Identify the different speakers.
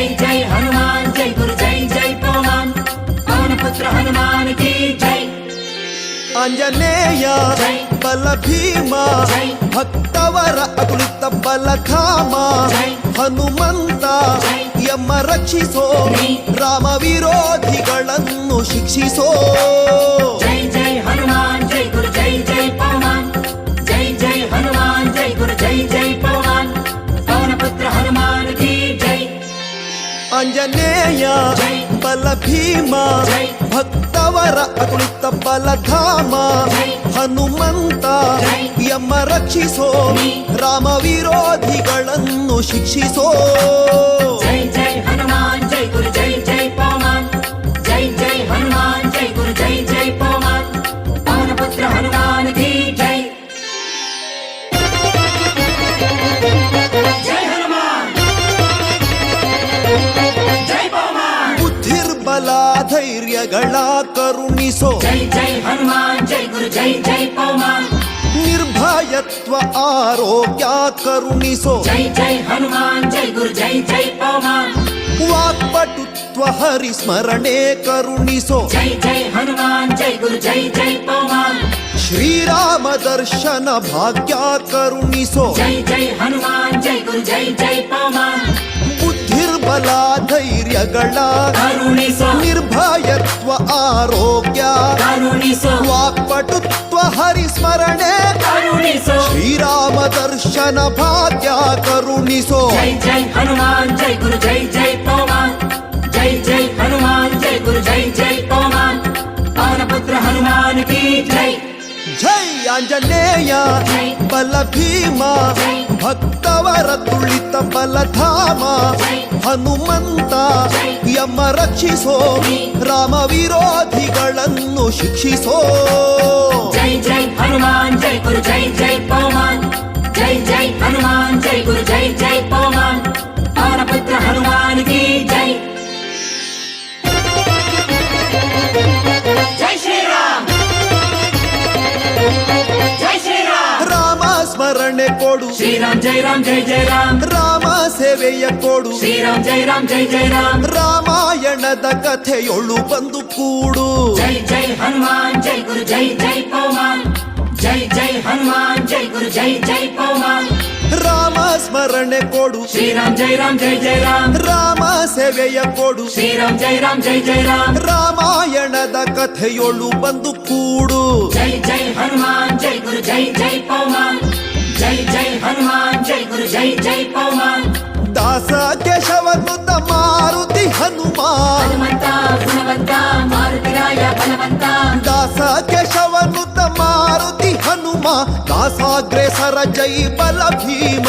Speaker 1: जय जय हनुमान जय गुरु जय जय पवन पवन पुत्र हनुमान की जय।
Speaker 2: ಆಂಜನೇಯ ಬಲ ಭೀಮ ಭಕ್ತವರ ಅತುಲಿತ ಬಲಧಾಮ ಹನುಮಂತ ಯಮ ರಕ್ಷಿಸೋ ರಾಮ ವಿರೋಧಿಗಳನ್ನು ಶಿಕ್ಷಿಸೋ।
Speaker 1: जय जय हनुमान जय गुरु जय जय पवन जय जय हनुमान जय गुरु जय जय पवन पवन पुत्र हनुमान की जय।
Speaker 2: ಆಂಜನೇಯ ಬಲ ಭೀಮ ಭಕ್ತವರ ಅತುಲಿತ ಬಲಧಾಮ ಹನುಮಂತ ಯಮ ರಕ್ಷಿಸೋ ರಾಮ ವಿರೋಧಿಗಳನ್ನು ಶಿಕ್ಷಿಸೋ।
Speaker 1: जय जय हनुमान जय गुरु जय जय पवन जय जय हनुमान जय गुरु जय जय पवन पवन पुत्र हनुमान की जय। जय हनुमान जय पवन
Speaker 2: ಬುದ್ಧಿರ್ಬಲ ಧೈರ್ಯಗಳ ಕರುಣಿಸೋ।
Speaker 1: जय जय हनुमान जय गुरु जय जय पवन
Speaker 2: ನಿರ್ಭಯತ್ವ ಆರೋಗ್ಯ ಕರುಣಿಸೋ।
Speaker 1: जय जय हनुमान जय गुरु जय जय पवन
Speaker 2: ವಾಕ್ಪಟುತ್ವ ಹರಿಸ್ಮರಣೆ ಕರುಣಿಸೋ।
Speaker 1: जय जय हनुमान जय गुरु जय जय पवन
Speaker 2: ಶ್ರೀರಾಮ ದರ್ಶನ ಭಾಗ್ಯ ಕರುಣಿಸೋ।
Speaker 1: जय जय हनुमान जय गुरु जय जय पवन
Speaker 2: ಬುದ್ಧಿರ್ಬಲ ಧೈರ್ಯಗಳ
Speaker 1: ಕರುಣಿಸೋ
Speaker 2: ನಿರ್ಭಯತ್ವ ಆರೋಗ್ಯ
Speaker 1: ಕರುಣಿಸೋ
Speaker 2: ವಾಕ್ಪಟುತ್ವ ಹರಿಸ್ಮರಣೆ
Speaker 1: ಕರುಣಿಸೋ
Speaker 2: ಶ್ರೀರಾಮ ದರ್ಶನ ಭಾಗ್ಯ ಕರುಣಿಸೋ।
Speaker 1: जय जय हनुमान जय गुरु जय जय पवन जय जय हनुमान जय गुरु जय जय पवन पवन पुत्र हनुमान की जय।
Speaker 2: ಜೈ ಆಂಜನೇಯ ಬಲ ಭೀಮ ಭಕ್ತವರ ತುಳಿತ ಬಲಧಾಮ ಹನುಮಂತ ಯಮ ರಕ್ಷಿಸೋ ರಾಮ ವಿರೋಧಿಗಳನ್ನು ಶಿಕ್ಷಿಸೋ।
Speaker 1: जय जय हनुमान जय गुरु जय जय पवन जय जय हनुमान जय गुरु जय जय पवन पवन पुत्र हनुमान की जय। जय श्री राम जय श्री राम
Speaker 2: ರಾಮ ಸ್ಮರಣೆ ಕೊಡು
Speaker 1: श्री राम जय राम जय जय राम
Speaker 2: ರಾಮ ಸೇವೆಯ ಕೊಡು
Speaker 1: श्री राम जय राम जय जय राम
Speaker 2: ರಾಮಾಯಣದ ಕಥೆಯೊಳು ಬಂದು ಕೂಡು।
Speaker 1: जय जय हनुमान जय गुरु जय जय पवन जय जय हनुमान जय गुरु जय जय पवन
Speaker 2: ರಾಮ ಸ್ಮರಣೆ ಕೊಡು
Speaker 1: श्री राम जय जय राम
Speaker 2: ರಾಮ ಸೇವೆಯ ಕೊಡು
Speaker 1: श्री राम जय जय राम
Speaker 2: ರಾಮಾಯಣದ ಕಥೆಯೊಳು ಬಂದು ಕೂಡು।
Speaker 1: जय जय हनुमान जय गुरु जय जय पवन जय जय हनुमान जय गुरु जय जय पवन
Speaker 2: ದಾಸ ಕೇಶವನುತ ಮಾರುತಿ ಹನುಮ
Speaker 1: हनुमंता गुणवंत मारुतिराय बलवंत
Speaker 2: ದಾಸ ಕೇಶವನುತ ಮಾರುತಿ ಹನುಮ ದಾಸಾಗ್ರೇಸರ ಜೈ ಬಲ ಭೀಮ।